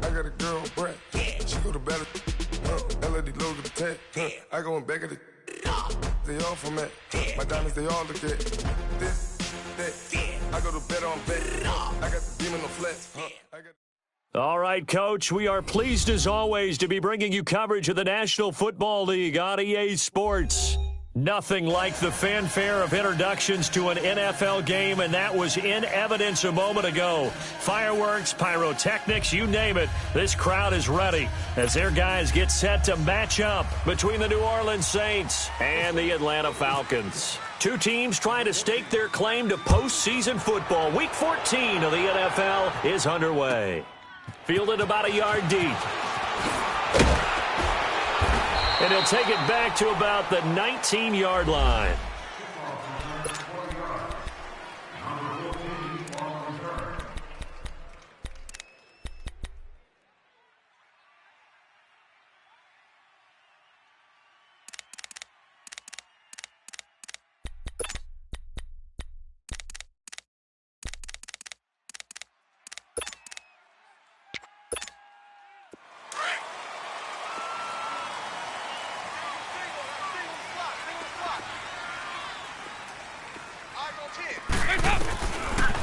I got a girl, Brett. She go to battle. LED logo the tech. I go in back of the. They all from it. My diamonds, they all look at this. I go to bed on bed. I got the demon on flex. All right, Coach, we are pleased as always to be bringing you coverage of the National Football League on EA Sports. Nothing like the fanfare of introductions to an NFL game, and that was in evidence a moment ago. Fireworks, pyrotechnics, you name it. This crowd is ready as their guys get set to match up between the New Orleans Saints and the Atlanta Falcons. Two teams trying to stake their claim to postseason football. Week 14 of the NFL is underway. Fielded about a yard deep. And he'll take it back to about the 19-yard line.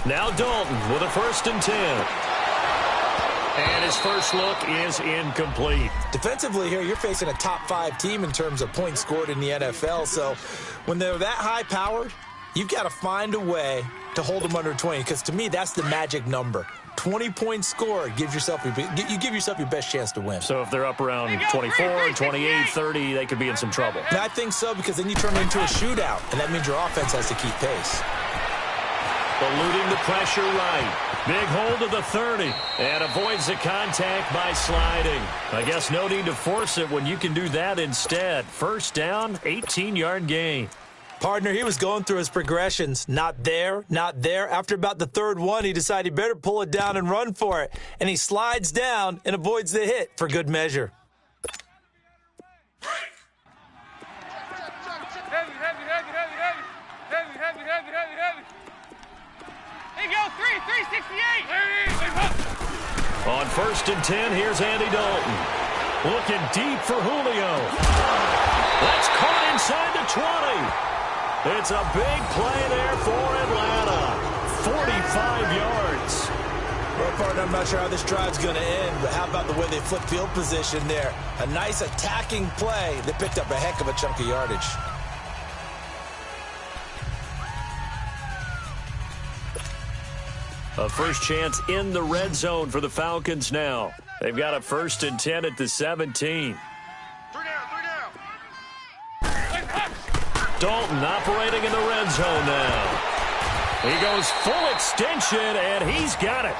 Now Dalton with a 1st and 10. And his first look is incomplete. Defensively here, you're facing a top 5 team in terms of points scored in the NFL. So when they're that high-powered, you've got to find a way to hold them under 20. Because to me, that's the magic number. 20 points scored, you give yourself your best chance to win. So if they're up around 24, 28, 30, they could be in some trouble. And I think so, because then you turn it into a shootout, and that means your offense has to keep pace. Eluding the pressure right. Big hold of the 30. And avoids the contact by sliding. I guess no need to force it when you can do that instead. First down, 18-yard gain. Partner, he was going through his progressions. Not there, not there. After about the 3rd one, he decided he better pull it down and run for it. And he slides down and avoids the hit for good measure. On 1st and 10, here's Andy Dalton. Looking deep for Julio. That's caught inside the 20. It's a big play there for Atlanta. 45 yards. Well, partner, I'm not sure how this drive's going to end, but how about the way they flip field position there? A nice attacking play. They picked up a heck of a chunk of yardage. A first chance in the red zone for the Falcons now. They've got a 1st and 10 at the 17. Dalton operating in the red zone now. He goes full extension, and he's got it.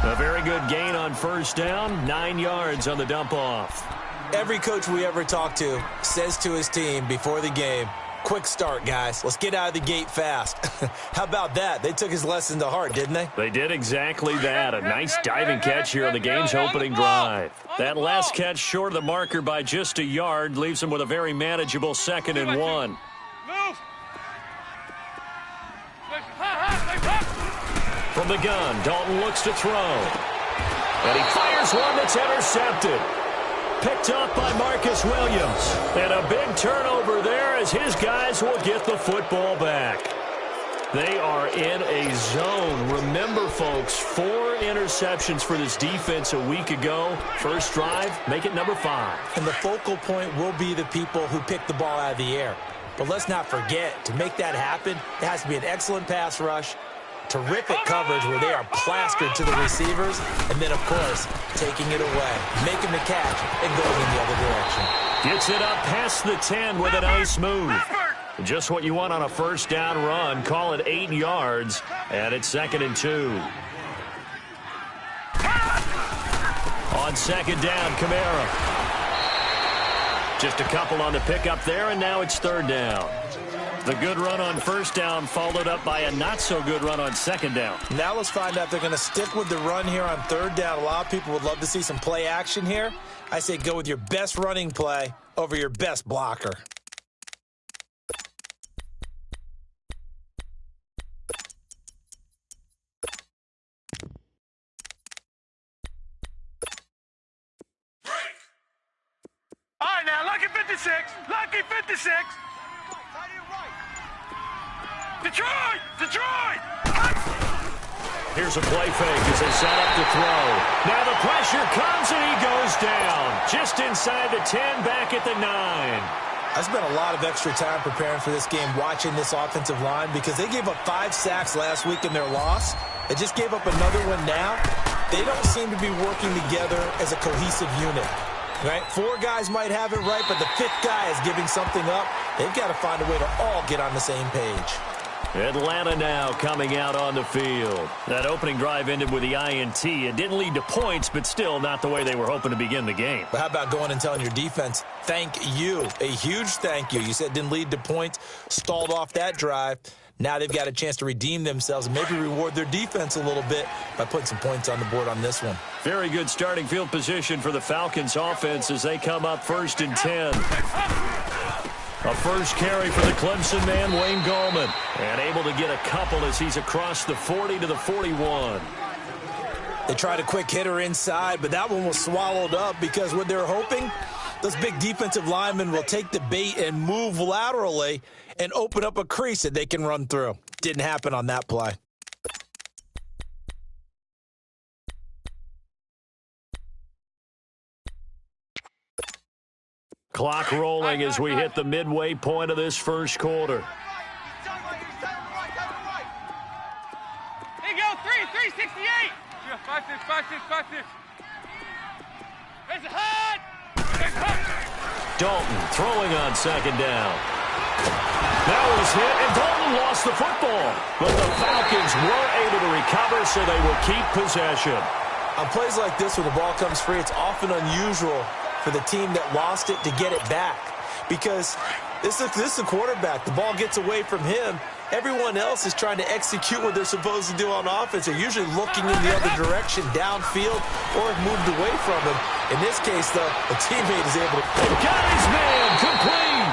A very good gain on 1st down, 9 yards on the dump-off. Every coach we ever talk to says to his team before the game, quick start, guys. Let's get out of the gate fast. How about that? They took his lesson to heart, didn't they? They did exactly that. A nice diving catch here on the game's opening drive. That last catch short of the marker by just a yard leaves them with a very manageable 2nd and 1. From the gun, Dalton looks to throw. And he fires one that's intercepted. Picked up by Marcus Williams. And a big turnover there as his guys will get the football back. They are in a zone. Remember, folks, 4 interceptions for this defense a week ago. First drive, make it number 5. And the focal point will be the people who pick the ball out of the air. But let's not forget, to make that happen, it has to be an excellent pass rush, terrific coverage where they are plastered to the receivers, and then, of course, taking it away, making the catch, and going in the other direction. Gets it up past the 10 with a nice move. Just what you want on a 1st down run. Call it 8 yards, and it's 2nd and 2. On 2nd down, Kamara. Just a couple on the pickup there, and now it's 3rd down. The good run on 1st down followed up by a not-so-good run on 2nd down. Now let's find out if they're going to stick with the run here on 3rd down. A lot of people would love to see some play action here. I say go with your best running play over your best blocker. Lucky 56! Lucky 56! Detroit! Detroit! Here's a play fake as they set up to throw. Now the pressure comes and he goes down. Just inside the 10, back at the 9. I spent a lot of extra time preparing for this game, watching this offensive line, because they gave up 5 sacks last week in their loss. They just gave up another one now. They don't seem to be working together as a cohesive unit. Right? 4 guys might have it right, but the 5th guy is giving something up. They've got to find a way to all get on the same page. Atlanta now coming out on the field. That opening drive ended with the INT. It didn't lead to points, but still not the way they were hoping to begin the game. But how about going and telling your defense, thank you, a huge thank you. You said it didn't lead to points, stalled off that drive. Now they've got a chance to redeem themselves and maybe reward their defense a little bit by putting some points on the board on this one. Very good starting field position for the Falcons offense as they come up 1st and 10. A first carry for the Clemson man, Wayne Gallman. And able to get a couple as he's across the 40 to the 41. They tried a quick hitter inside, but that one was swallowed up because what they're hoping, those big defensive linemen will take the bait and move laterally and open up a crease that they can run through. Didn't happen on that play. Clock rolling as we hit the midway point of this first quarter. Here you go, 368. Yeah, 5-6, 5-6, 5-6. There's a hut. Dalton throwing on 2nd down. That was hit, and Dalton lost the football. But the Falcons were able to recover, so they will keep possession. On plays like this where the ball comes free, it's often unusual for the team that lost it to get it back, because this is the quarterback. The ball gets away from him. Everyone else is trying to execute what they're supposed to do on offense. They're usually looking in the other direction, downfield, or have moved away from him. In this case, though, a teammate is able to... Got his man complete!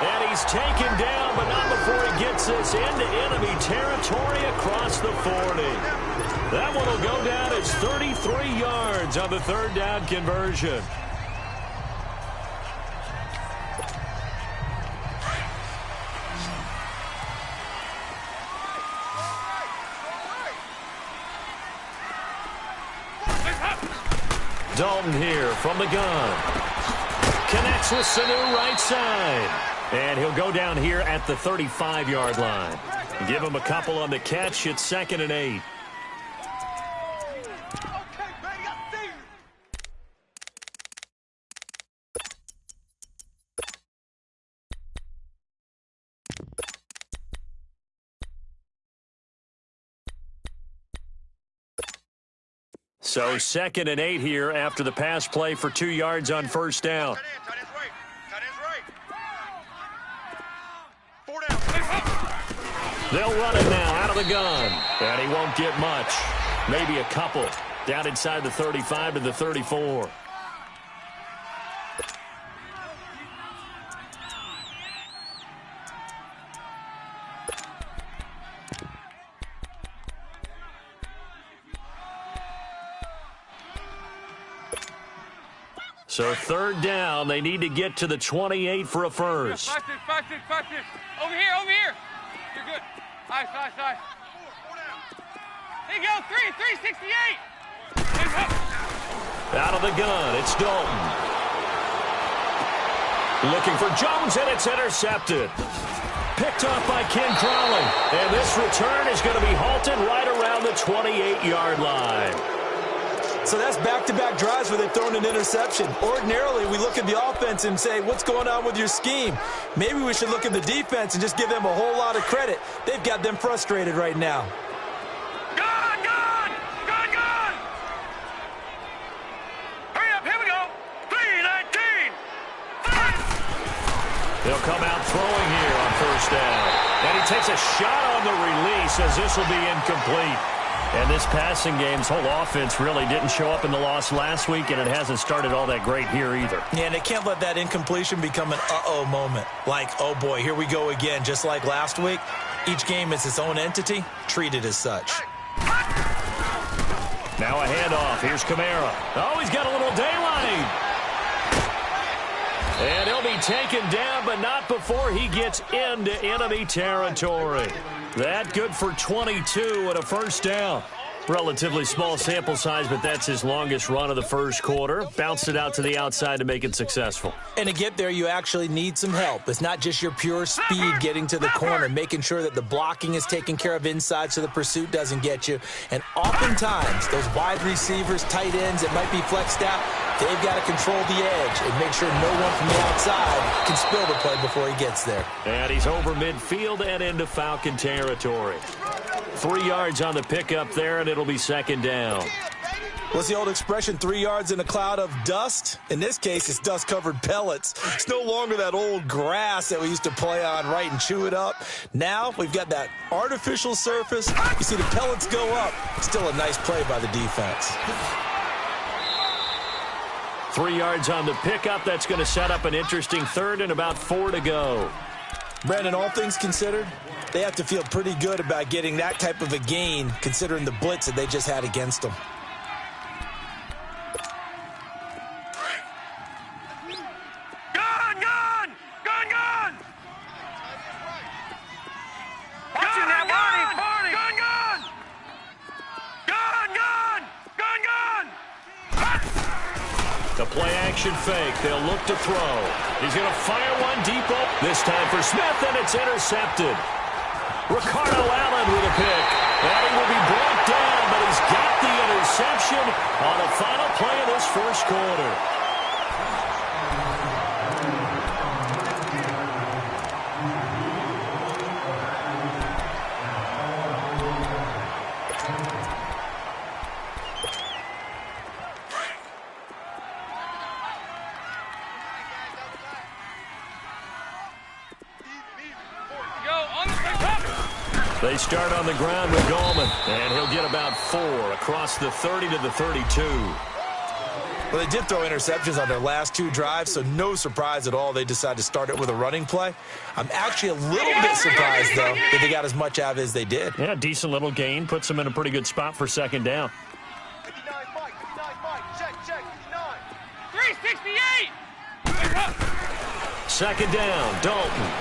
And he's taken down, but not before he gets this into enemy territory across the 40. That one will go down as 33 yards on the 3rd down conversion. Dalton here from the gun. Connects with Sanu right side. And he'll go down here at the 35-yard line. Give him a couple on the catch. It's 2nd and 8. So 2nd and 8 here after the pass play for 2 yards on 1st down. They'll run it now out of the gun. And he won't get much. Maybe a couple. Down inside the 35 to the 34. So 3rd down, they need to get to the 28 for a first. 5-6, 5-6, 5-6. Over here, over here. You're good. Nice. Here you go, 368. Out of the gun, it's Dalton. Looking for Jones, and it's intercepted. Picked off by Ken Crowley. And this return is going to be halted right around the 28-yard line. So that's back-to-back drives where they've thrown an interception. Ordinarily, we look at the offense and say, what's going on with your scheme? Maybe we should look at the defense and just give them a whole lot of credit. They've got them frustrated right now. Gone! Hurry up, here we go. 3-19. They'll come out throwing here on 1st down. And he takes a shot on the release as this will be incomplete. And this passing game's whole offense really didn't show up in the loss last week, and it hasn't started all that great here either. Yeah, and they can't let that incompletion become an uh-oh moment. Like, oh boy, here we go again, just like last week. Each game is its own entity, treated as such. Now a handoff. Here's Kamara. Oh, he's got a little daylight. And he'll be taken down, but not before he gets into enemy territory. That good for 22 and a first down. Relatively small sample size, but that's his longest run of the first quarter. Bounced it out to the outside to make it successful. And to get there, you actually need some help. It's not just your pure speed getting to the corner, making sure that the blocking is taken care of inside so the pursuit doesn't get you. And oftentimes, those wide receivers, tight ends that might be flexed out, they've got to control the edge and make sure no one from the outside can spill the play before he gets there. And he's over midfield and into Falcon territory. 3 yards on the pickup there, and it'll be second down. What's the old expression, 3 yards in a cloud of dust? In this case, it's dust-covered pellets. It's no longer that old grass that we used to play on, right, and chew it up. Now we've got that artificial surface. You see the pellets go up. Still a nice play by the defense. 3 yards on the pickup. That's going to set up an interesting third and about 4 to go. Brandon, all things considered, they have to feel pretty good about getting that type of a gain considering the blitz that they just had against them. The play-action fake. They'll look to throw. He's going to fire one deep up. This time for Smith, and it's intercepted. Ricardo Allen with a pick. And he will be brought down, but he's got the interception on the final play of this first quarter. They start on the ground with Gallman, and he'll get about 4 across the 30 to the 32. Well, they did throw interceptions on their last 2 drives, so no surprise at all they decided to start it with a running play. I'm actually a little bit surprised, though, that they got as much out of it as they did. Yeah, decent little gain. Puts them in a pretty good spot for second down. 59, Mike. 59, Mike. Check. 368! Second down, Dalton.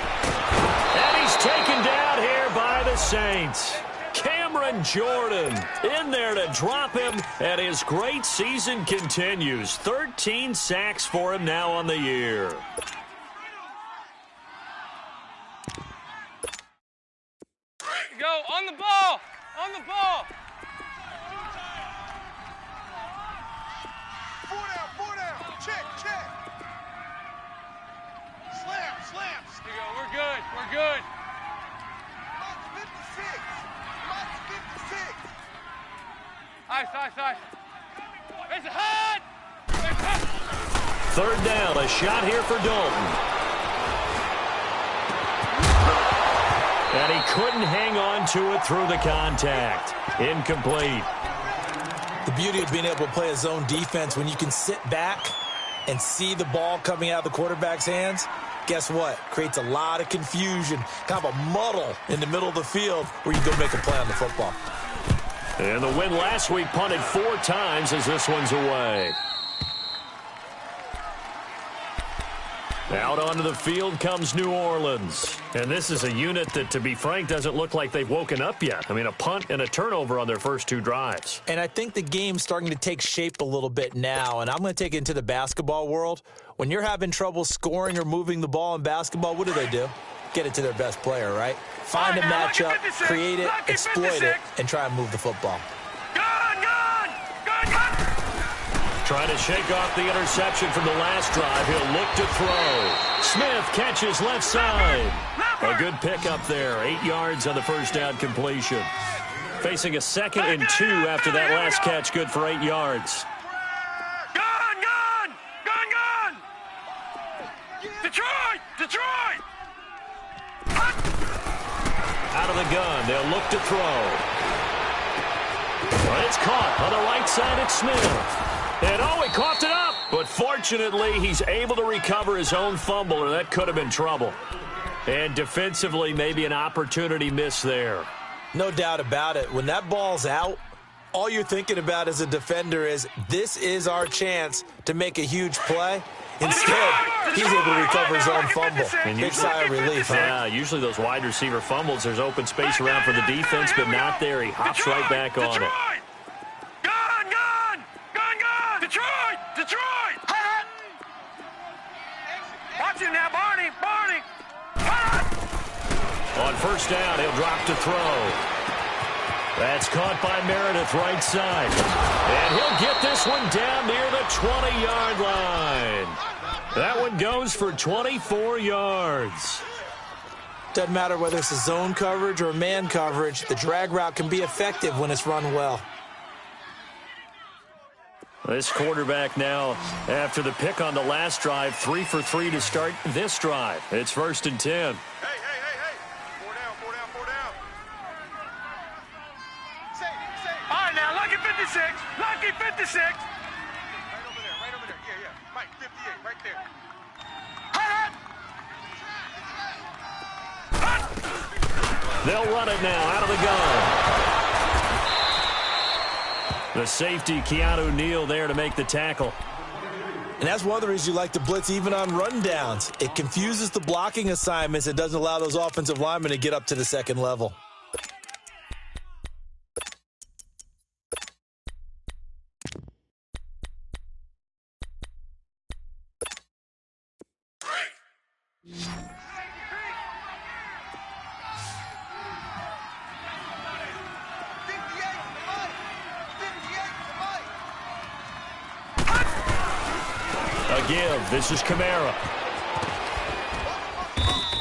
And he's taken down here by the Saints. Cameron Jordan in there to drop him, and his great season continues. 13 sacks for him now on the year. Go, on the ball! On the ball! 4 down! Check! Slams! Here you go, we're good! Ice. Raise the head! Third down, a shot here for Dalton. And he couldn't hang on to it through the contact. Incomplete. The beauty of being able to play a zone defense when you can sit back and see the ball coming out of the quarterback's hands, guess what? Creates a lot of confusion, kind of a muddle in the middle of the field where you go make a play on the football. And the win last week punted 4 times as this one's away. Out onto the field comes New Orleans. And this is a unit that, to be frank, doesn't look like they've woken up yet. I mean, a punt and a turnover on their first 2 drives. And I think the game's starting to take shape a little bit now, and I'm going to take it into the basketball world. When you're having trouble scoring or moving the ball in basketball, what do? Get it to their best player, right? Find a matchup, create it, exploit it, and try and move the football. Trying to shake off the interception from the last drive. He'll look to throw. Smith catches left side. A good pickup there. 8 yards on the first down completion. Facing a 2nd and 2 after that last catch. Good for 8 yards. Gun! Detroit! Out of the gun. They'll look to throw. But it's caught on the right side at Smith. And he coughed it up. But fortunately, he's able to recover his own fumble, or that could have been trouble. And defensively, maybe an opportunity miss there. No doubt about it. When that ball's out, all you're thinking about as a defender is, this is our chance to make a huge play. Instead, he's able to recover his own fumble. Big sigh of relief, huh? Yeah, usually those wide receiver fumbles, there's open space around for the defense, but not there. He hops right back on it. Detroit! Detroit! Watch him now, Barney! On first down, he'll drop to throw. That's caught by Meredith, right side. And he'll get this one down near the 20-yard line. That one goes for 24 yards. Doesn't matter whether it's a zone coverage or man coverage, the drag route can be effective when it's run well. This quarterback now, after the pick on the last drive, 3 for 3 to start this drive. It's 1st and 10. Hey. 4 down. All right, now, Lucky 56. Lucky 56. Right over there. Yeah. Mike, 58, right there. They'll run it now out of the gun. The safety, Keanu Neal, there to make the tackle. And that's one of the reasons you like to blitz even on rundowns. It confuses the blocking assignments and doesn't allow those offensive linemen to get up to the second level. Give. This is Kamara.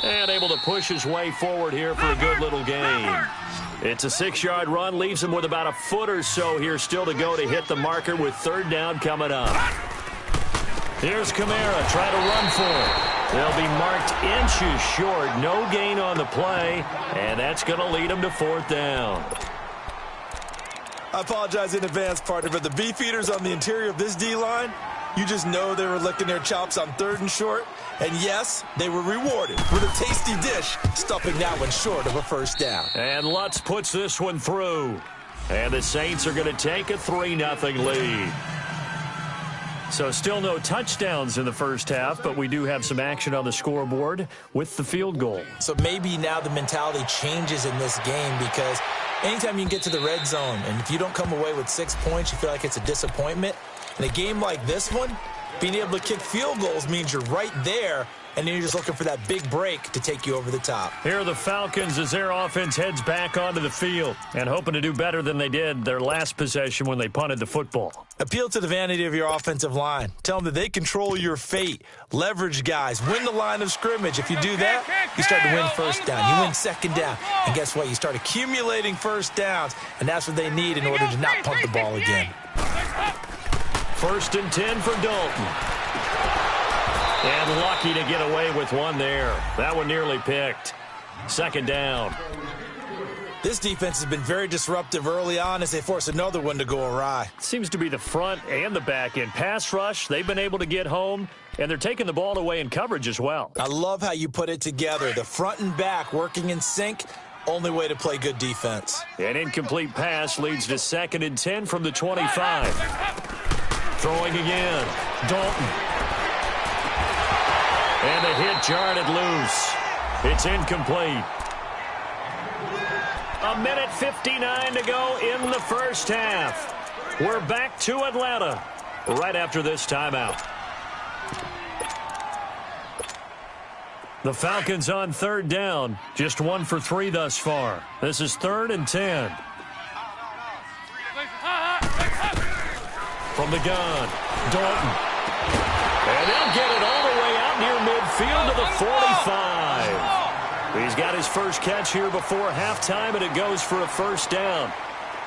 And able to push his way forward here for a good little gain. It's a 6-yard run. Leaves him with about a foot or so here still to go to hit the marker with 3rd down coming up. Here's Kamara trying to run for it. They'll be marked inches short. No gain on the play. And that's going to lead him to 4th down. I apologize in advance, partner, but the beefeaters on the interior of this D-line, you just know they were licking their chops on 3rd and short. And yes, they were rewarded with a tasty dish, stuffing that one short of a 1st down. And Lutz puts this one through. And the Saints are going to take a 3-0 lead. So still no touchdowns in the first half, but we do have some action on the scoreboard with the field goal. So maybe now the mentality changes in this game because anytime you can get to the red zone, and if you don't come away with 6 points, you feel like it's a disappointment. In a game like this one, being able to kick field goals means you're right there, and then you're just looking for that big break to take you over the top. Here are the Falcons as their offense heads back onto the field and hoping to do better than they did their last possession when they punted the football. Appeal to the vanity of your offensive line. Tell them that they control your fate. Leverage guys. Win the line of scrimmage. If you do that, you start to win 1st down. You win 2nd down. And guess what? You start accumulating 1st downs, and that's what they need in order to not punt the ball again. 1st and 10 for Dalton. And lucky to get away with one there. That one nearly picked. 2nd down. This defense has been very disruptive early on as they force another one to go awry. Seems to be the front and the back end. Pass rush, they've been able to get home, and they're taking the ball away in coverage as well. I love how you put it together. The front and back working in sync. Only way to play good defense. An incomplete pass leads to 2nd and 10 from the 25. Throwing again. Dalton. And the hit jarred it loose. It's incomplete. 1:59 to go in the first half. We're back to Atlanta right after this timeout. The Falcons on 3rd down. Just 1 for 3 thus far. This is 3rd and 10. From the gun, Dalton. And they'll get it all the way out near midfield to the 45. He's got his first catch here before halftime, and it goes for a 1st down.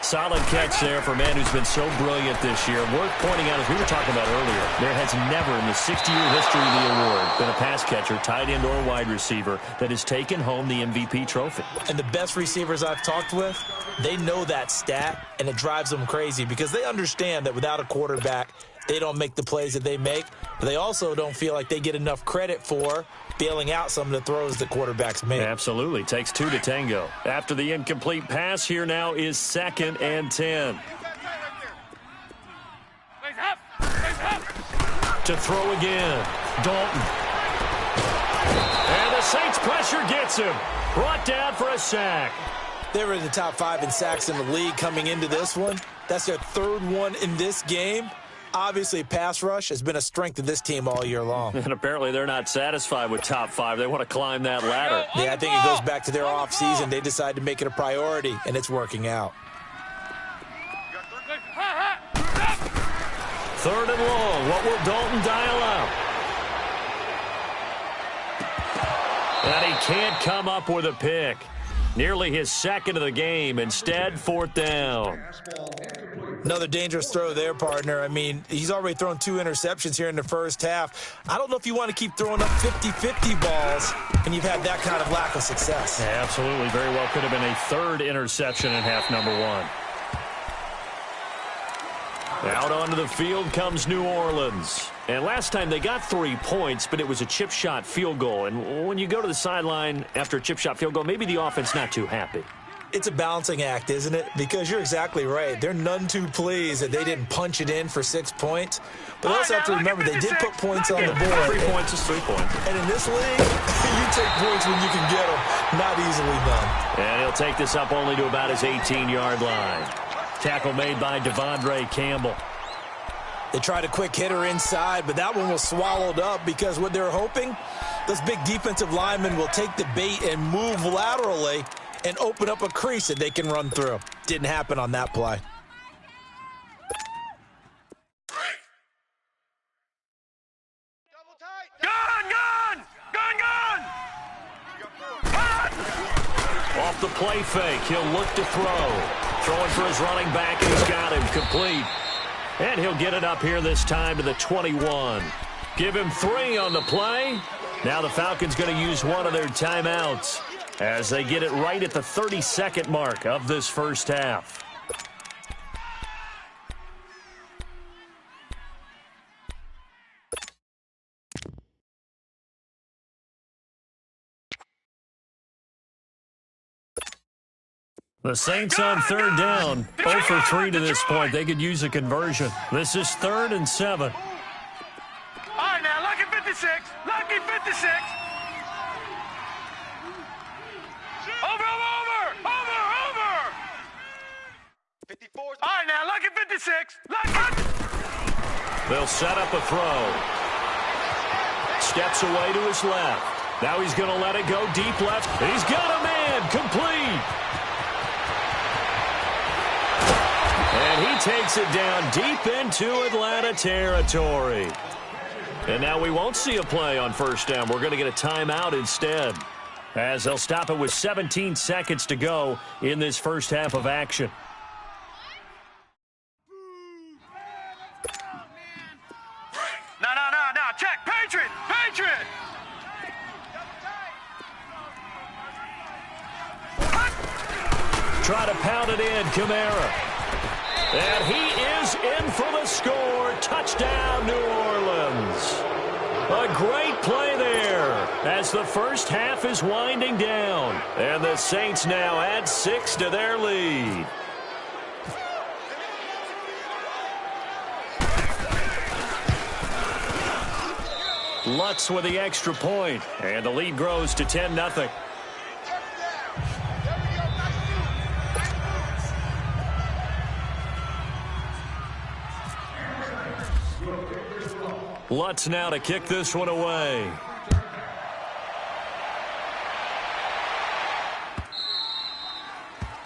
Solid catch there for a man who's been so brilliant this year. Worth pointing out, as we were talking about earlier, there has never in the 60-year history of the award been a pass catcher, tight end, or wide receiver that has taken home the MVP trophy. And the best receivers I've talked with, they know that stat, and it drives them crazy because they understand that without a quarterback, they don't make the plays that they make, but they also don't feel like they get enough credit for bailing out some of the throws that quarterbacks make. Absolutely. Takes 2 to tango. After the incomplete pass, here now is 2nd and 10. To throw again. Dalton. And the Saints pressure gets him. Brought down for a sack. They were in the top 5 in sacks in the league coming into this one. That's their 3rd one in this game. Obviously, pass rush has been a strength of this team all year long. And apparently they're not satisfied with top 5. They want to climb that ladder. Yeah, I think it goes back to their offseason. They decided to make it a priority, and it's working out. 3rd and long. What will Dalton dial up? And he can't come up with a pick. Nearly his 2nd of the game. Instead, 4th down. Another dangerous throw there, partner. I mean, he's already thrown 2 interceptions here in the first half. I don't know if you want to keep throwing up 50-50 balls when you've had that kind of lack of success. Yeah, absolutely. Very well could have been a 3rd interception in half number 1. Out onto the field comes New Orleans. And last time they got 3 points, but it was a chip shot field goal. And when you go to the sideline after a chip shot field goal, maybe the offense not too happy. It's a balancing act, isn't it? Because you're exactly right. They're none too pleased that they didn't punch it in for 6 points. But they also have to remember they did put points on the board. 3 points is 3 points. And in this league, you take points when you can get them. Not easily done. And he'll take this up only to about his 18-yard line. Tackle made by Devondre Campbell. They tried a quick hitter inside, but that one was swallowed up because what they're hoping, those big defensive linemen will take the bait and move laterally and open up a crease that they can run through. Didn't happen on that play. Off the play fake, he'll look to throw. Throwing for his running back, and he's got him complete. And he'll get it up here this time to the 21. Give him 3 on the play. Now the Falcons going to use one of their timeouts as they get it right at the 32nd mark of this first half. The Saints on 3rd down, 0 for 3 to this point. They could use a conversion. This is 3rd and 7. All right, now, lucky 56. Lucky 56. Over. 54. All right, now, lucky 56. Lucky. They'll set up a throw. Steps away to his left. Now he's going to let it go deep left. He's got a man. Complete. And he takes it down deep into Atlanta territory. And now we won't see a play on 1st down. We're going to get a timeout instead, as they'll stop it with 17 seconds to go in this first half of action. No. Check. Patriot. Try to pound it in, Kamara. And he is in for the score. Touchdown, New Orleans. A great play there as the first half is winding down. And the Saints now add 6 to their lead. Lutz with the extra point, and the lead grows to 10-0. Lutz now to kick this one away.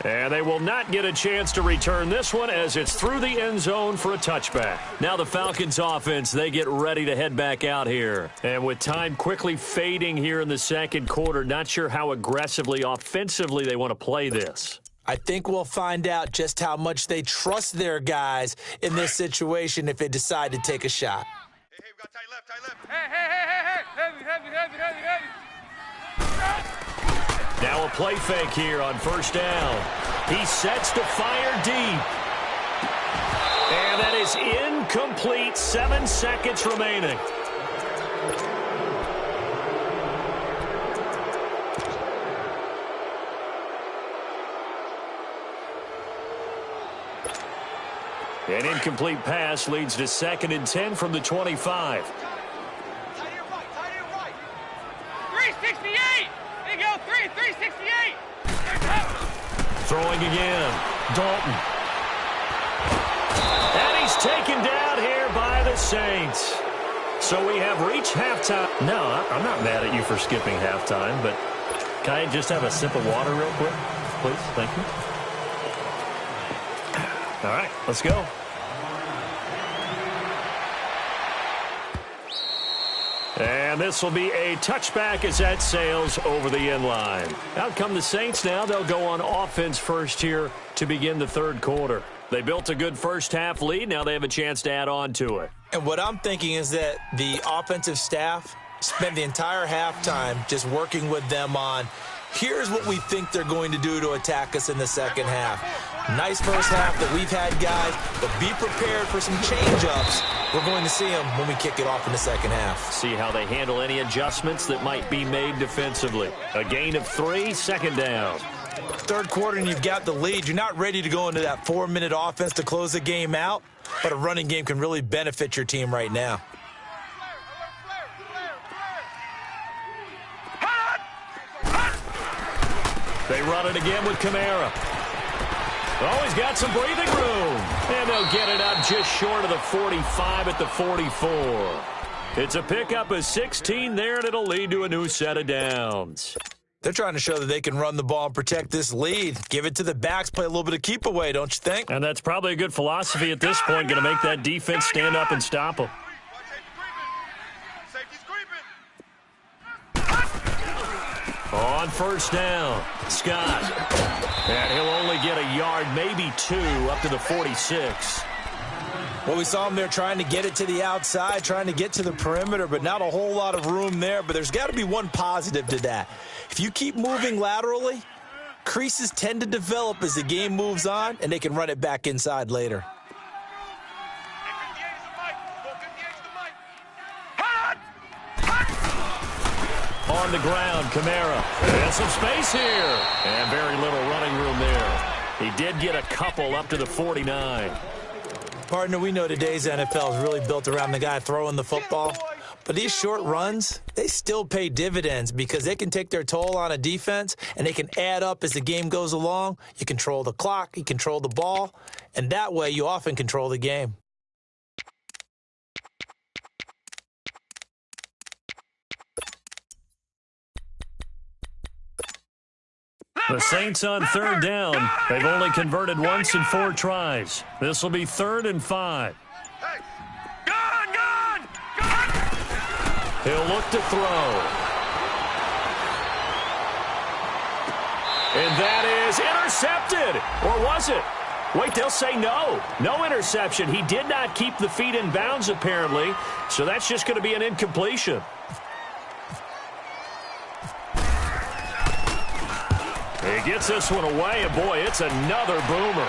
And they will not get a chance to return this one as it's through the end zone for a touchback. Now the Falcons offense, they get ready to head back out here. And with time quickly fading here in the second quarter, not sure how aggressively, offensively they want to play this. I think we'll find out just how much they trust their guys in this situation if they decide to take a shot. Hey, we got tight left. Heavy. Now a play fake here on 1st down. He sets to fire deep. And that is incomplete. 7 seconds remaining. An incomplete pass leads to 2nd and 10 from the 25. 368! There you go, 368! Throwing again. Dalton. And he's taken down here by the Saints. So we have reached halftime. No, I'm not mad at you for skipping halftime, but can I just have a sip of water real quick? Please, thank you. All right, let's go. And this will be a touchback as that sails over the end line. Out come the Saints now. They'll go on offense first here to begin the third quarter. They built a good first half lead. Now they have a chance to add on to it. And what I'm thinking is that the offensive staff spent the entire halftime just working with them on, here's what we think they're going to do to attack us in the second half. Nice first half that we've had, guys, but be prepared for some change-ups. We're going to see them when we kick it off in the second half. See how they handle any adjustments that might be made defensively. A gain of 3, 2nd down. Third quarter and you've got the lead. You're not ready to go into that 4-minute offense to close the game out, but a running game can really benefit your team right now. They run it again with Kamara. Oh, he's got some breathing room. And they'll get it up just short of the 45 at the 44. It's a pickup of 16 there, and it'll lead to a new set of downs. They're trying to show that they can run the ball and protect this lead. Give it to the backs, play a little bit of keep away, don't you think? And that's probably a good philosophy at this point, going to make that defense stand up and stop them. On first down, Scott. And he'll only get a yard, maybe 2, up to the 46. Well, we saw him there trying to get it to the outside, trying to get to the perimeter, but not a whole lot of room there. But there's got to be one positive to that. If you keep moving laterally, creases tend to develop as the game moves on, and they can run it back inside later. On the ground, Kamara. And some space here. And very little running room there. He did get a couple up to the 49. Partner, we know today's NFL is really built around the guy throwing the football. But these short runs, they still pay dividends because they can take their toll on a defense and they can add up as the game goes along. You control the clock, you control the ball, and that way you often control the game. The Saints on third down. They've only converted once in 4 tries. This will be 3rd and 5. Hey, gone! He'll look to throw. And that is intercepted. Or was it? Wait, they'll say no. No interception. He did not keep the feet in bounds, apparently. So that's just going to be an incompletion. He gets this one away, and boy, it's another boomer.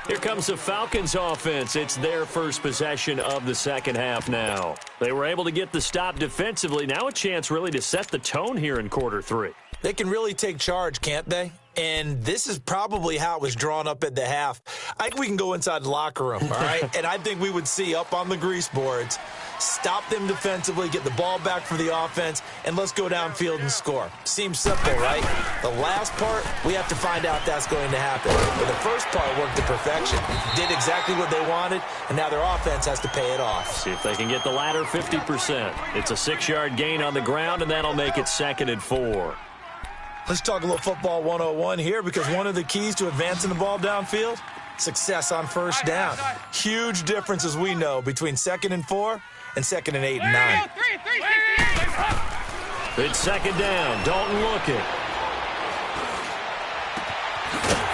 Here comes the Falcons offense. It's their first possession of the second half now. They were able to get the stop defensively. Now a chance really to set the tone here in quarter 3. They can really take charge, can't they? And this is probably how it was drawn up at the half. I think we can go inside the locker room, all right? And I think we would see up on the grease boards, stop them defensively, get the ball back for the offense, and let's go downfield and score. Seems simple, right? The last part, we have to find out that's going to happen. But the first part worked to perfection. Did exactly what they wanted, and now their offense has to pay it off. See if they can get the latter 50%. It's a 6-yard gain on the ground, and that'll make it 2nd and 4. Let's talk a little football 101 here because one of the keys to advancing the ball downfield, success on first down. Huge difference, as we know, between 2nd and 4 and 2nd and 8 and 9. It's 2nd down. Dalton looking.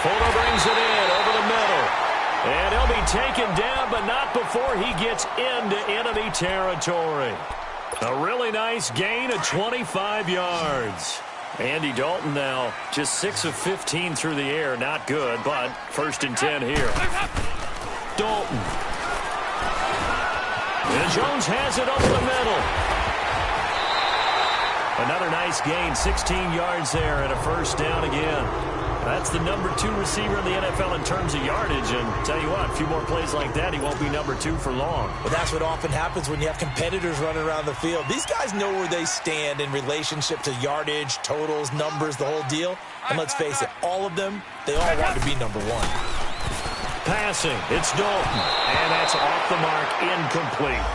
Fuller brings it in over the middle. And he'll be taken down, but not before he gets into enemy territory. A really nice gain of 25 yards. Andy Dalton now just 6 of 15 through the air. Not good, but 1st and 10 here. Dalton. And Jones has it over the middle. Another nice gain, 16 yards there and a 1st down again. That's the number 2 receiver in the NFL in terms of yardage. And tell you what, a few more plays like that, he won't be number 2 for long. Well, that's what often happens when you have competitors running around the field. These guys know where they stand in relationship to yardage, totals, numbers, the whole deal. And let's face it, all of them, they all want to be number 1. Passing, it's Dalton. And that's off the mark, incomplete.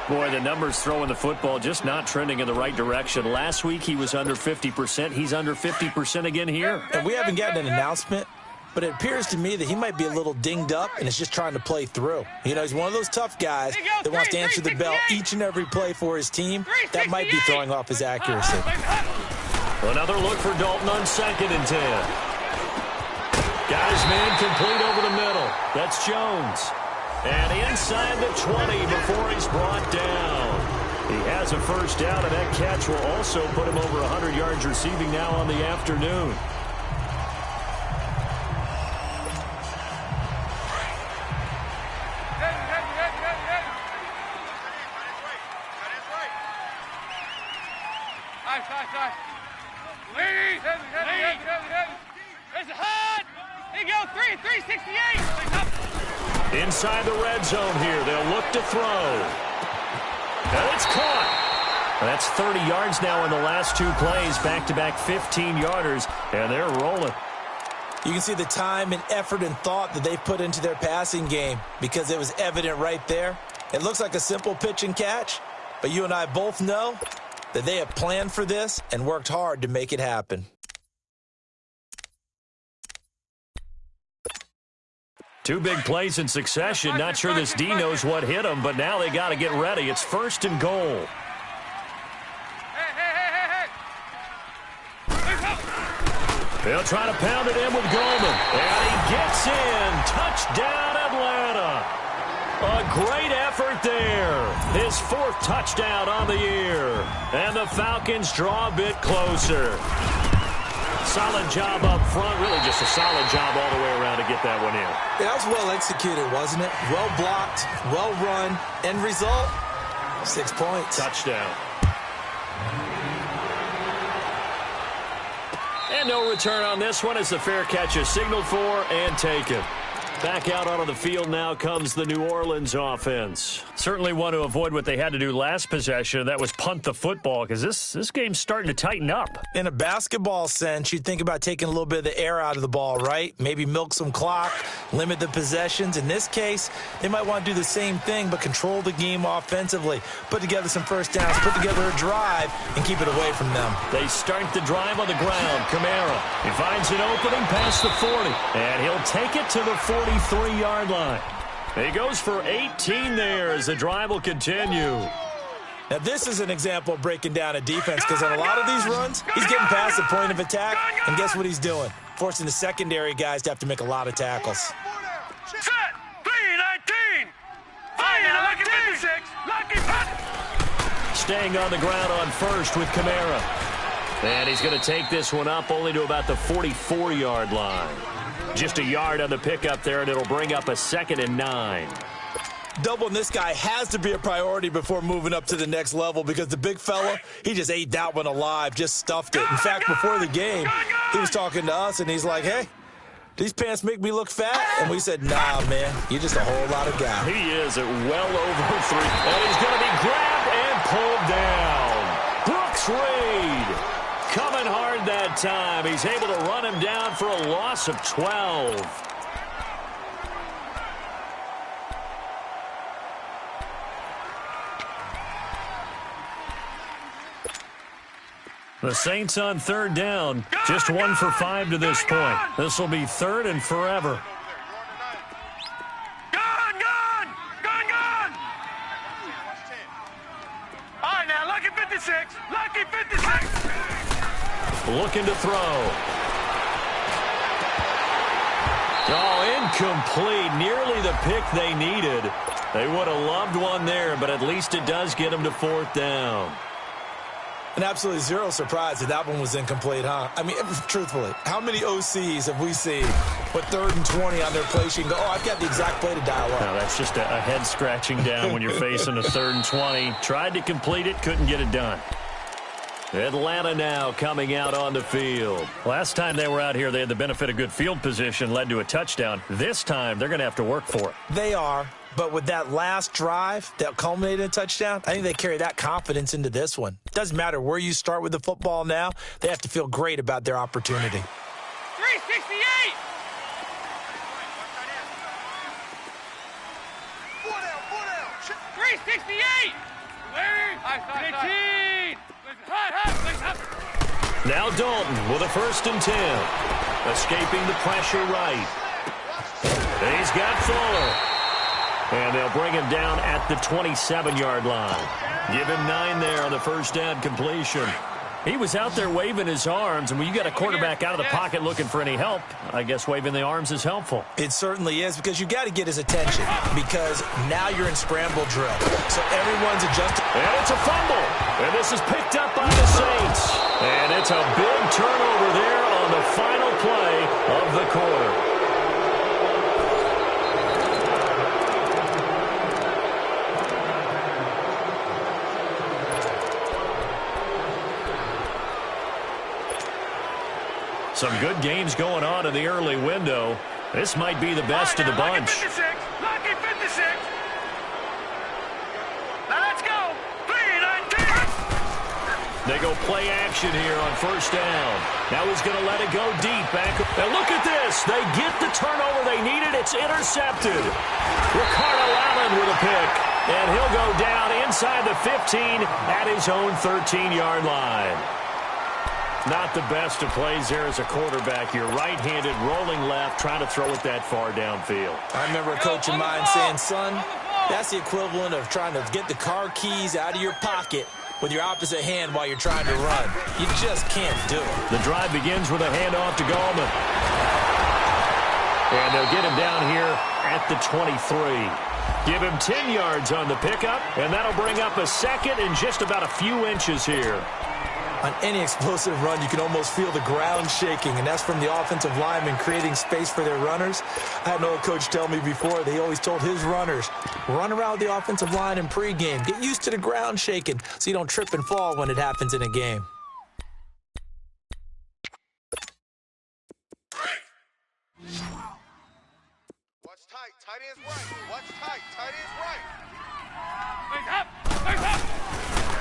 Boy, the numbers throwing the football just not trending in the right direction. Last week, he was under 50%. He's under 50% again here. And we haven't gotten an announcement, but it appears to me that he might be a little dinged up and is just trying to play through. You know, he's one of those tough guys that wants to answer the bell each and every play for his team. That might be throwing off his accuracy. Another look for Dalton on 2nd and 10. Got his man complete over the middle. That's Jones. And inside the 20 before he's brought down. He has a first down, and that catch will also put him over 100 yards receiving now on the afternoon. Inside the red zone here. They'll look to throw. And it's caught. That's 30 yards now in the last 2 plays. Back-to-back 15-yarders, and they're rolling. You can see the time and effort and thought that they've put into their passing game because it was evident right there. It looks like a simple pitch and catch, but you and I both know that they have planned for this and worked hard to make it happen. Two big plays in succession. Not sure this D knows what hit him, but now they got to get ready. It's 1st and goal. They'll try to pound it in with Goldman. And he gets in. Touchdown, Atlanta. A great effort there. His 4th touchdown on the year. And the Falcons draw a bit closer. Solid job up front. Really just a solid job all the way around to get that one in. That was well executed, wasn't it? Well blocked, well run. End result, 6 points. Touchdown. And no return on this one as the fair catch is signaled for and taken. Back out onto the field now comes the New Orleans offense. Certainly want to avoid what they had to do last possession. That was punt the football because this game's starting to tighten up. In a basketball sense, you'd think about taking a little bit of the air out of the ball, right? Maybe milk some clock, limit the possessions. In this case, they might want to do the same thing but control the game offensively. Put together some first downs, put together a drive, and keep it away from them. They start the drive on the ground. Kamara, he finds an opening past the 40, and he'll take it to the 43-yard line. He goes for 18 there as the drive will continue. Now, this is an example of breaking down a defense because on a lot of these runs, he's getting past the point of attack, and guess what he's doing? Forcing the secondary guys to have to make a lot of tackles. Set! 3-19! Lucky 56! Lucky punt! Staying on the ground on first with Kamara. And he's going to take this one up only to about the 44-yard line. Just a yard on the pickup there, and it'll bring up a 2nd and 9. Doubling this guy has to be a priority before moving up to the next level because the big fella, he just ate that one alive, just stuffed it. In fact, before the game, he was talking to us, and he's like, hey, these pants make me look fat? And we said, nah, man, you're just a whole lot of guy. He is at well over 3. And he's going to be grabbed and pulled down. Brooks Reed coming hard that time. He's able to run him down for a loss of 12. The Saints on 3rd down. Just 1 for 5 to this point. This will be 3rd and forever. Gone! All right, now, lucky 56! Lucky 56! Looking to throw. Oh, incomplete. Nearly the pick they needed. They would have loved one there, but at least it does get them to 4th down. And absolutely zero surprise that one was incomplete, huh? I mean, truthfully, how many OCs have we seen with 3rd and 20 on their play sheet and go, oh, I've got the exact play to dial up? No, that's just a head scratching down when you're facing a 3rd and 20. Tried to complete it, couldn't get it done. Atlanta now coming out on the field. Last time they were out here, they had the benefit of good field position, led to a touchdown. This time, they're going to have to work for it. They are, but with that last drive that culminated in a touchdown, I think they carry that confidence into this one. Doesn't matter where you start with the football now, they have to feel great about their opportunity. 368! 368! Larry! 15! Now Dalton with a 1st and 10. Escaping the pressure right. He's got Fuller. And they'll bring him down at the 27-yard line. Give him 9 there on the first down completion. He was out there waving his arms, and when you got a quarterback out of the pocket looking for any help, I guess waving the arms is helpful. It certainly is, because you got to get his attention, because now you're in scramble drill. So everyone's adjusting. And it's a fumble. And this is picked up by the Saints. And it's a big turnover there on the final play of the quarter. Some good games going on in the early window. This might be the best of the bunch. Lucky 56. Now let's go. 3-19. They go play action here on first down. Now he's going to let it go deep back. And look at this. They get the turnover they needed. It's intercepted. Ricardo Allen with a pick. And he'll go down inside the 15 at his own 13-yard line. Not the best of plays there as a quarterback. You're right-handed, rolling left, trying to throw it that far downfield. I remember a coach of mine saying, son, that's the equivalent of trying to get the car keys out of your pocket with your opposite hand while you're trying to run. You just can't do it. The drive begins with a handoff to Gallman. And they'll get him down here at the 23. Give him 10 yards on the pickup, and that'll bring up a second in just about a few inches here. On any explosive run, you can almost feel the ground shaking, and that's from the offensive linemen creating space for their runners. I had an old coach tell me before, they always told his runners, run around the offensive line in pregame. Get used to the ground shaking so you don't trip and fall when it happens in a game. Watch tight. Tight end's right. Watch tight. Tight end's right. Face up. Face up.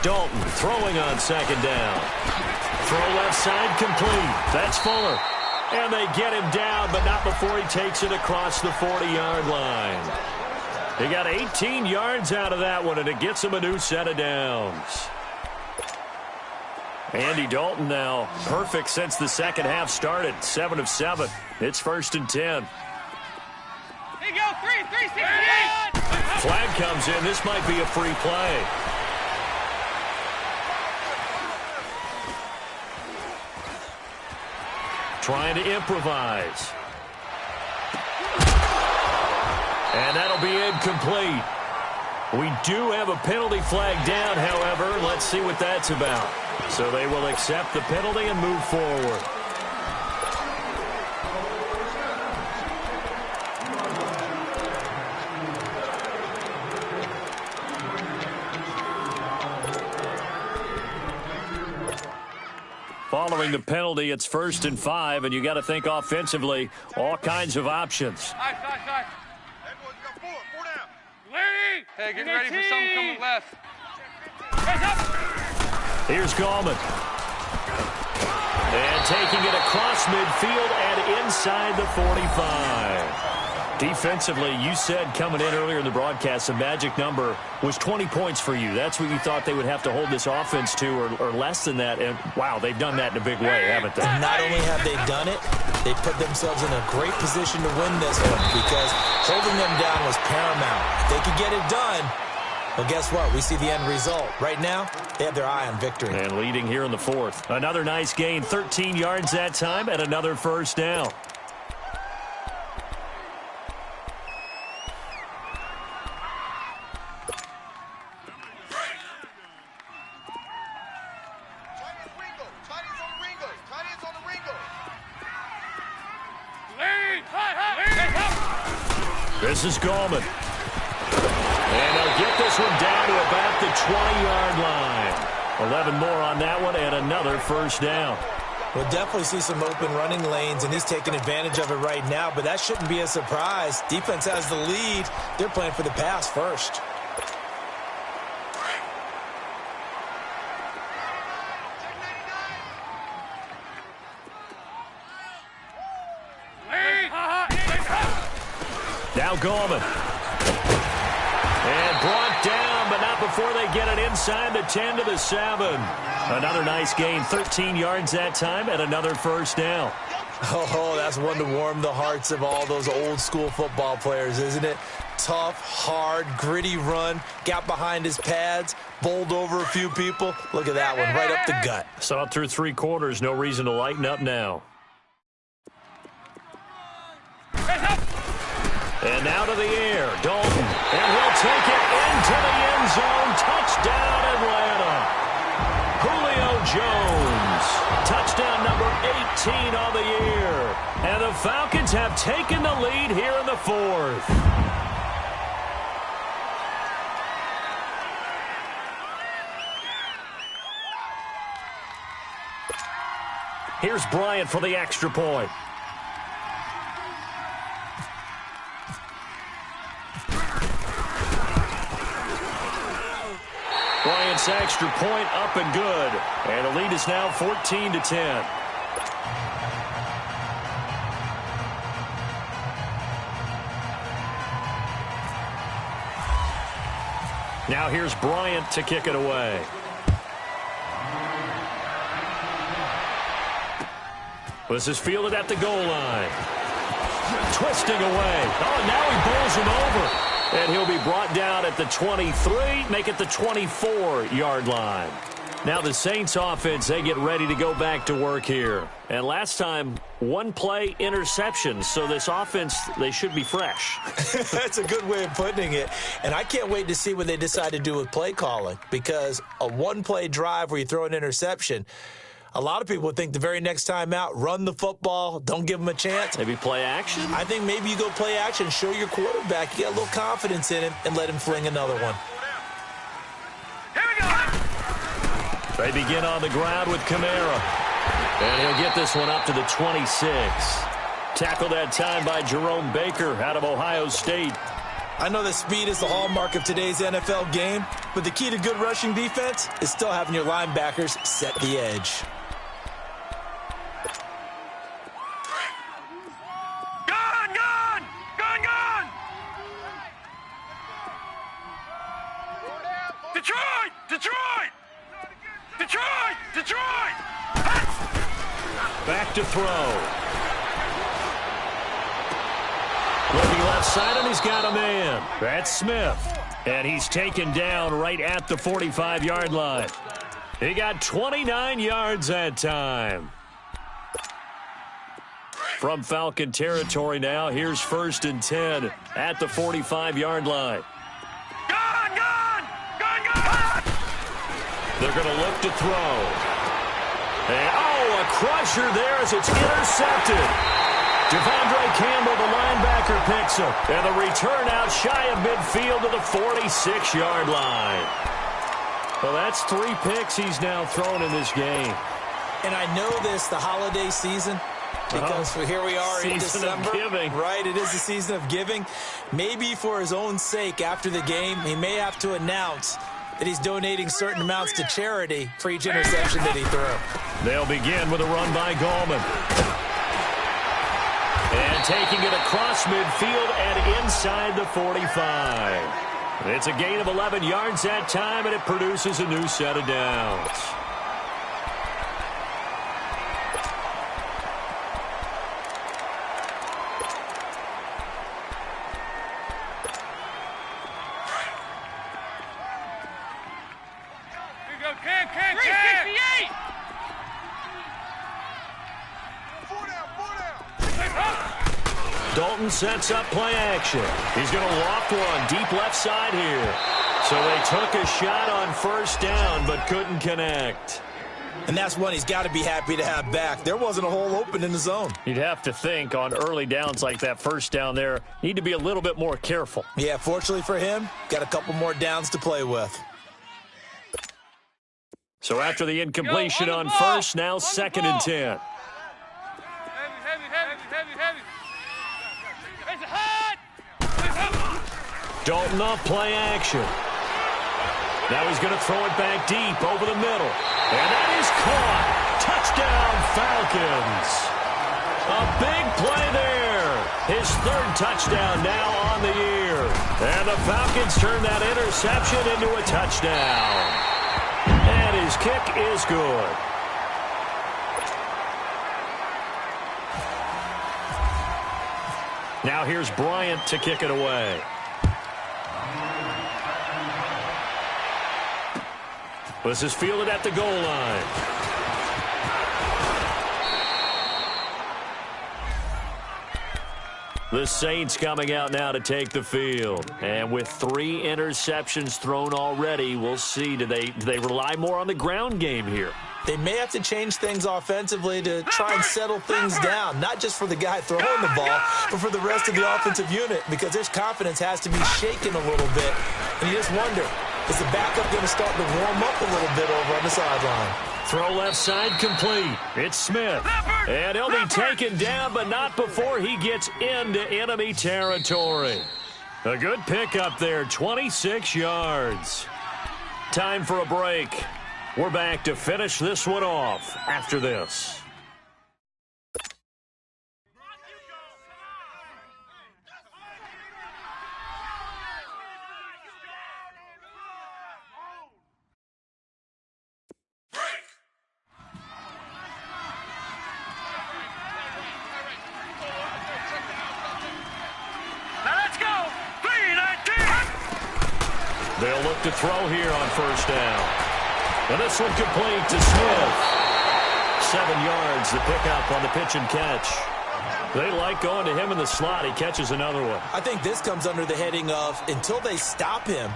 Dalton throwing on second down. Throw left side complete. That's Fuller. And they get him down, but not before he takes it across the 40-yard line. He got 18 yards out of that one, and it gets him a new set of downs. Andy Dalton now perfect since the second half started. 7 of 7. It's 1st and 10. Here you go. 368. Flag comes in. This might be a free play. Trying to improvise. And that'll be incomplete. We do have a penalty flag down, however. Let's see what that's about. So they will accept the penalty and move forward. Following the penalty, it's 1st and 5, and you got to think offensively, all kinds of options. Side. Everyone, you got 4 down. Larry! Hey, get ready for something coming left. Face up! Here's Gallman. And taking it across midfield and inside the 45. Defensively, you said coming in earlier in the broadcast, the magic number was 20 points for you. That's what you thought they would have to hold this offense to, or less than that. And, wow, they've done that in a big way, haven't they? And not only have they done it, they put themselves in a great position to win this one, because holding them down was paramount. If they could get it done, well, guess what? We see the end result. Right now, they have their eye on victory. And leading here in the 4th. Another nice gain, 13 yards that time, and another first down. This is Gallman. And they'll get this one down to about the 20-yard line. 11 more on that one and another first down. We'll definitely see some open running lanes, and he's taking advantage of it right now, but that shouldn't be a surprise. Defense has the lead. They're playing for the pass first. Now Gorman. And brought down, but not before they get it inside the 10 to the 7. Another nice gain, 13 yards that time, and another first down. Oh, that's one to warm the hearts of all those old-school football players, isn't it? Tough, hard, gritty run, got behind his pads, bowled over a few people. Look at that one, right up the gut. Saw it through 3 quarters, no reason to lighten up now. And now to the air, Dalton. And he'll take it into the end zone. Touchdown, Atlanta. Julio Jones. Touchdown number 18 on the year. And the Falcons have taken the lead here in the 4th. Here's Bryant for the extra point. Bryant's extra point up and good. And the lead is now 14-10. Now here's Bryant to kick it away. This is fielded at the goal line. Twisting away. Oh, now he bowls him over. And he'll be brought down at the 23, make it the 24-yard line. Now the Saints offense, they get ready to go back to work here. And last time, 1-play interception. So this offense, they should be fresh. That's a good way of putting it. And I can't wait to see what they decide to do with play calling. Because a 1-play drive where you throw an interception, a lot of people would think the very next time out, run the football, don't give them a chance. Maybe play action? I think maybe you go play action, show your quarterback, you get a little confidence in him, and let him fling another one. Here we go. They begin on the ground with Kamara. And he'll get this one up to the 26. Tackled that time by Jerome Baker out of Ohio State. I know that speed is the hallmark of today's NFL game, but the key to good rushing defense is still having your linebackers set the edge. Detroit! Back to throw. Looking left side, and he's got a man. That's Smith. And he's taken down right at the 45-yard line. He got 29 yards that time. From Falcon territory now, here's 1st and 10 at the 45-yard line. They're going to look to throw. And, a crusher there as it's intercepted. Devondre Campbell, the linebacker, picks him. And the return out shy of midfield to the 46-yard line. Well, that's 3 picks he's now thrown in this game. And I know this, the holiday season, because here we are in December. Season of giving. Right, it is the season of giving. Maybe for his own sake after the game, he may have to announce that he's donating certain amounts to charity for each interception that he threw. They'll begin with a run by Gallman. And taking it across midfield and inside the 45. It's a gain of 11 yards that time, and it produces a new set of downs. Dalton sets up play action. He's going to loft one deep left side here. So they took a shot on 1st down but couldn't connect. And that's one he's got to be happy to have back. There wasn't a hole open in the zone. You'd have to think on early downs like that 1st down there, need to be a little bit more careful. Yeah, fortunately for him, got a couple more downs to play with. So after the incompletion on first, now 2nd and 10. Dalton off play action. Now he's going to throw it back deep over the middle. And that is caught. Touchdown, Falcons. A big play there. His 3rd touchdown now on the year. And the Falcons turn that interception into a touchdown. And his kick is good. Now here's Bryant to kick it away. This is fielded at the goal line. The Saints coming out now to take the field. And with 3 interceptions thrown already, we'll see. Do they rely more on the ground game here? They may have to change things offensively to try and settle things down, not just for the guy throwing the ball, but for the rest of the offensive unit, because his confidence has to be shaken a little bit. And you just wonder, is the backup going to start to warm up a little bit over on the sideline? Throw left side complete. It's Smith. And he'll be taken down, but not before he gets into enemy territory. A good pickup there, 26 yards. Time for a break. We're back to finish this one off after this. They'll look to throw here on first down. And this one complete to Smith. 7 yards, the pickup on the pitch and catch. They like going to him in the slot. He catches another one. I think this comes under the heading of, until they stop him,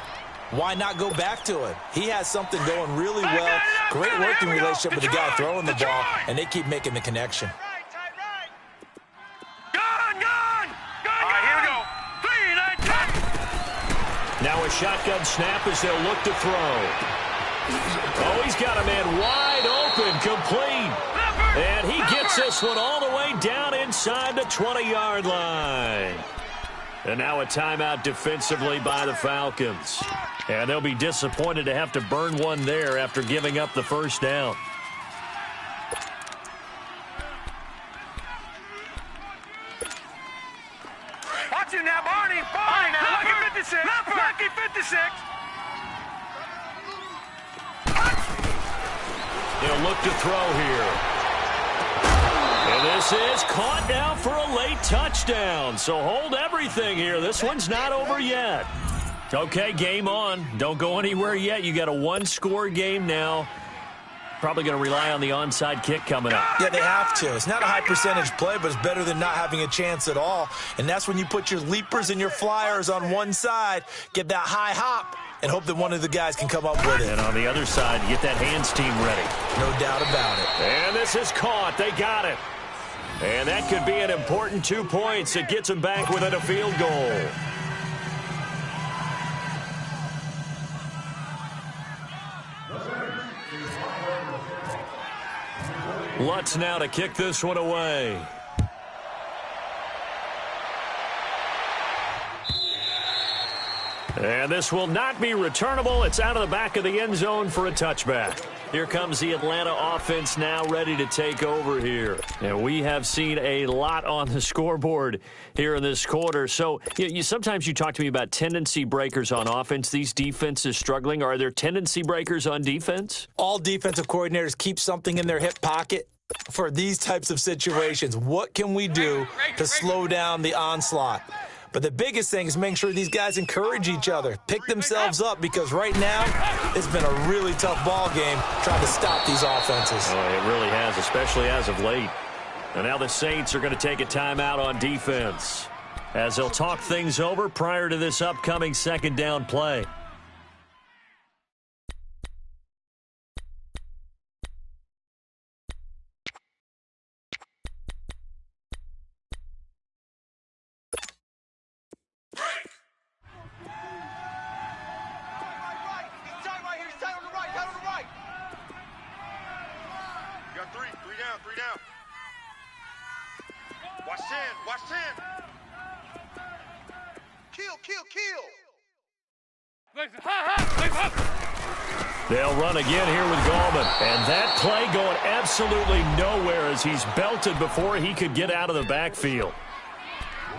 why not go back to him? He has something going really well. Great working relationship with the guy throwing the ball, and they keep making the connection. Now a shotgun snap as they'll look to throw. Oh, he's got a man wide open, complete. And he gets this one all the way down inside the 20-yard line. And now a timeout defensively by the Falcons. And they'll be disappointed to have to burn one there after giving up the first down. Watch you now, Barney. Lucky 56. Lucky 56. He'll look to throw here. And this is caught now for a late touchdown. So hold everything here. This one's not over yet. Okay, game on. Don't go anywhere yet. You got a 1-score game now. Probably going to rely on the onside kick coming up. Yeah, they have to. It's not a high percentage play, but it's better than not having a chance at all. And that's when you put your leapers and your flyers on one side, get that high hop, and hope that one of the guys can come up with it. And on the other side, get that hands team ready. No doubt about it. And this is caught. They got it. And that could be an important 2 points. It gets them back within a field goal. Lutz now to kick this one away. And this will not be returnable. It's out of the back of the end zone for a touchback. Here comes the Atlanta offense now ready to take over here. And we have seen a lot on the scoreboard here in this quarter. So sometimes you talk to me about tendency breakers on offense. These defenses struggling. Are there tendency breakers on defense? All defensive coordinators keep something in their hip pocket for these types of situations. What can we do to slow down the onslaught? But the biggest thing is making sure these guys encourage each other, pick themselves up, because right now it's been a really tough ball game trying to stop these offenses. Oh, it really has, especially as of late. And now the Saints are going to take a timeout on defense as they'll talk things over prior to this upcoming second down play. 3 down. Watch 10, watch 10. Kill. They'll run again here with Gallman. And that play going absolutely nowhere as he's belted before he could get out of the backfield.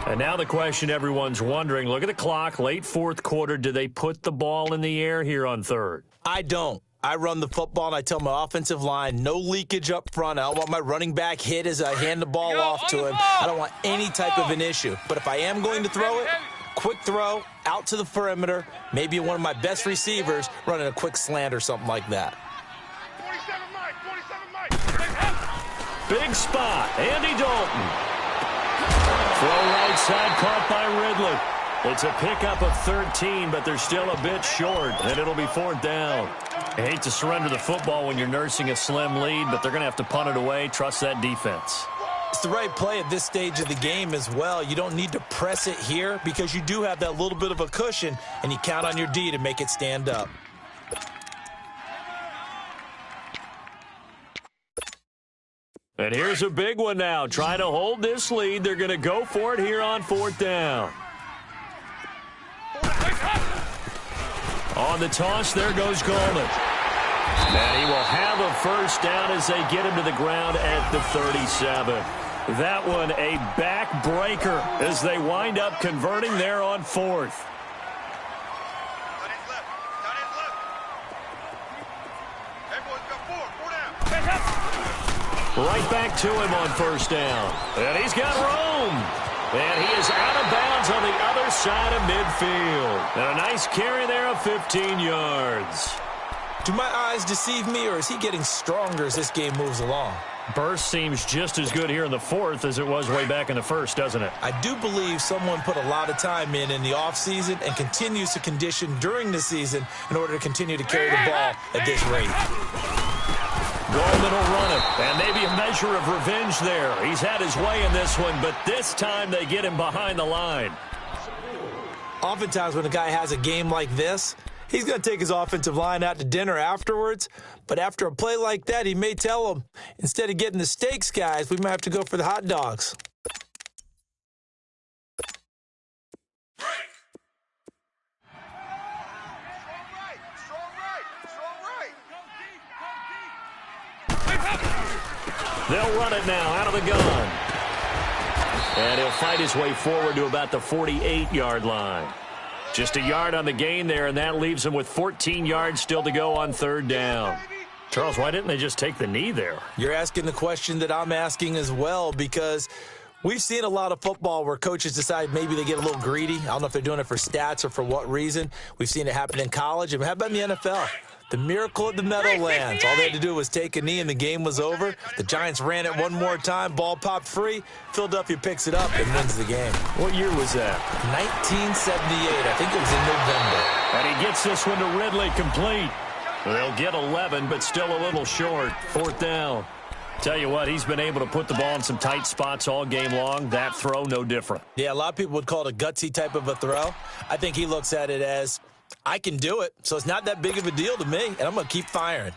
And now the question everyone's wondering, look at the clock, late fourth quarter, do they put the ball in the air here on third? I don't. I run the football, and I tell my offensive line, no leakage up front. I don't want my running back hit as I hand the ball off to him. I don't want any type of an issue. But if I am going to throw it, quick throw, out to the perimeter, maybe one of my best receivers running a quick slant or something like that. 47 Mike. Big spot, Andy Dalton. Throw right side, caught by Ridley. It's a pickup of 13, but they're still a bit short, and it'll be fourth down. I hate to surrender the football when you're nursing a slim lead, but they're going to have to punt it away. Trust that defense. It's the right play at this stage of the game as well. You don't need to press it here because you do have that little bit of a cushion, and you count on your D to make it stand up. And here's a big one now. Trying to hold this lead. They're going to go for it here on fourth down. On the toss, there goes Gallman. And he will have a first down as they get him to the ground at the 37. That one a backbreaker as they wind up converting there on fourth. Right back to him on first down. And he's got room. And he is out of bounds on the other side of midfield. And a nice carry there of 15 yards. Do my eyes deceive me, or is he getting stronger as this game moves along? Burst seems just as good here in the fourth as it was way back in the first, doesn't it? I do believe someone put a lot of time in the offseason and continues to condition during the season in order to continue to carry the ball at this rate. Gallman will run it, and maybe a measure of revenge there. He's had his way in this one, but this time they get him behind the line. Oftentimes when a guy has a game like this, he's going to take his offensive line out to dinner afterwards, but after a play like that, he may tell them, instead of getting the steaks, guys, we might have to go for the hot dogs. They'll run it now out of the gun. And he'll fight his way forward to about the 48-yard line. Just a yard on the gain there, and that leaves him with 14 yards still to go on third down. Charles, why didn't they just take the knee there? You're asking the question that I'm asking as well, because we've seen a lot of football where coaches decide maybe they get a little greedy. I don't know if they're doing it for stats or for what reason. We've seen it happen in college. And how about in the NFL? The miracle at the Meadowlands. All they had to do was take a knee and the game was over. The Giants ran it one more time. Ball popped free. Philadelphia picks it up and wins the game. What year was that? 1978. I think it was in November. And he gets this one to Ridley complete. They'll get 11, but still a little short. Fourth down. Tell you what, he's been able to put the ball in some tight spots all game long. That throw, no different. Yeah, a lot of people would call it a gutsy type of a throw. I think he looks at it as, I can do it, so it's not that big of a deal to me, and I'm going to keep firing.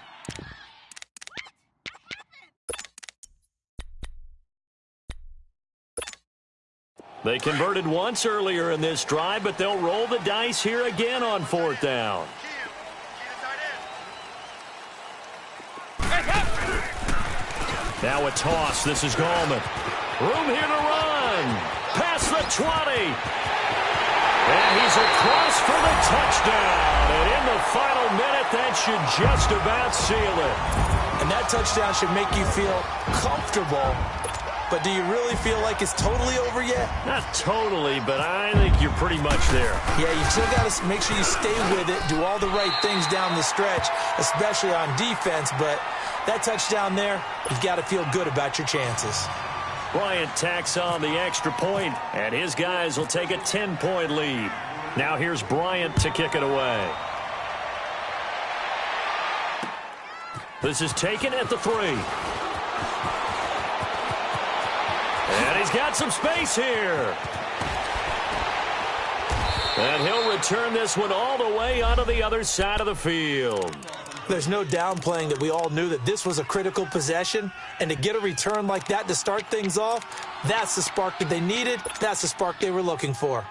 They converted once earlier in this drive, but they'll roll the dice here again on fourth down. Now a toss. This is Gallman. Room here to run. Past the 20. And he's across for the touchdown. And in the final minute, that should just about seal it. And that touchdown should make you feel comfortable. But do you really feel like it's totally over yet? Not totally, but I think you're pretty much there. Yeah, you still got to make sure you stay with it, do all the right things down the stretch, especially on defense. But that touchdown there, you've got to feel good about your chances. Bryant tacks on the extra point, and his guys will take a 10-point lead. Now here's Bryant to kick it away. This is taken at the 3. And he's got some space here. And he'll return this one all the way onto the other side of the field. There's no downplaying that we all knew that this was a critical possession, and to get a return like that to start things off, that's the spark that they needed. That's the spark they were looking for.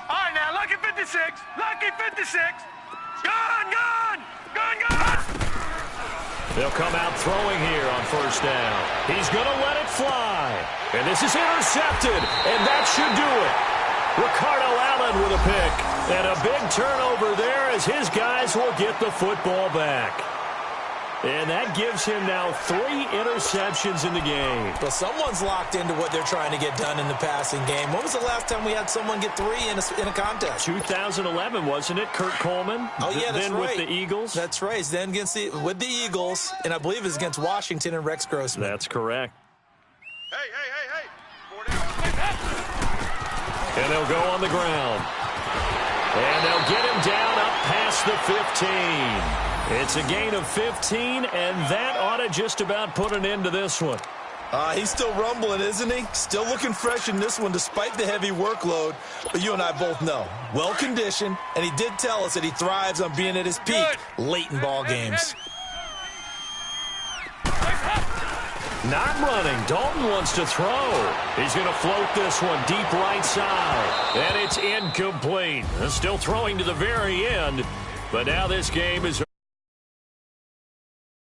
All right, now, lucky 56. Lucky 56. Gone, gone, gone, gone. They'll come out throwing here on first down. He's going to let it fly. And this is intercepted, and that should do it. Ricardo Allen with a pick. And a big turnover there as his guys will get the football back. And that gives him now 3 interceptions in the game. Well, someone's locked into what they're trying to get done in the passing game. When was the last time we had someone get 3 in a contest? 2011, wasn't it? Kurt Coleman? Oh, yeah, that's then right. With the Eagles? That's right. Then with the Eagles, and I believe it was against Washington and Rex Grossman. That's correct. Hey. 4 down. And they'll go on the ground. And they'll get him down up past the 15. It's a gain of 15, and that ought to just about put an end to this one. He's still rumbling, isn't he? Still looking fresh in this one despite the heavy workload. But you and I both know, well-conditioned, and he did tell us that he thrives on being at his peak late in ball games. Not running. Dalton wants to throw. He's going to float this one deep right side. And it's incomplete. Still throwing to the very end. But now this game is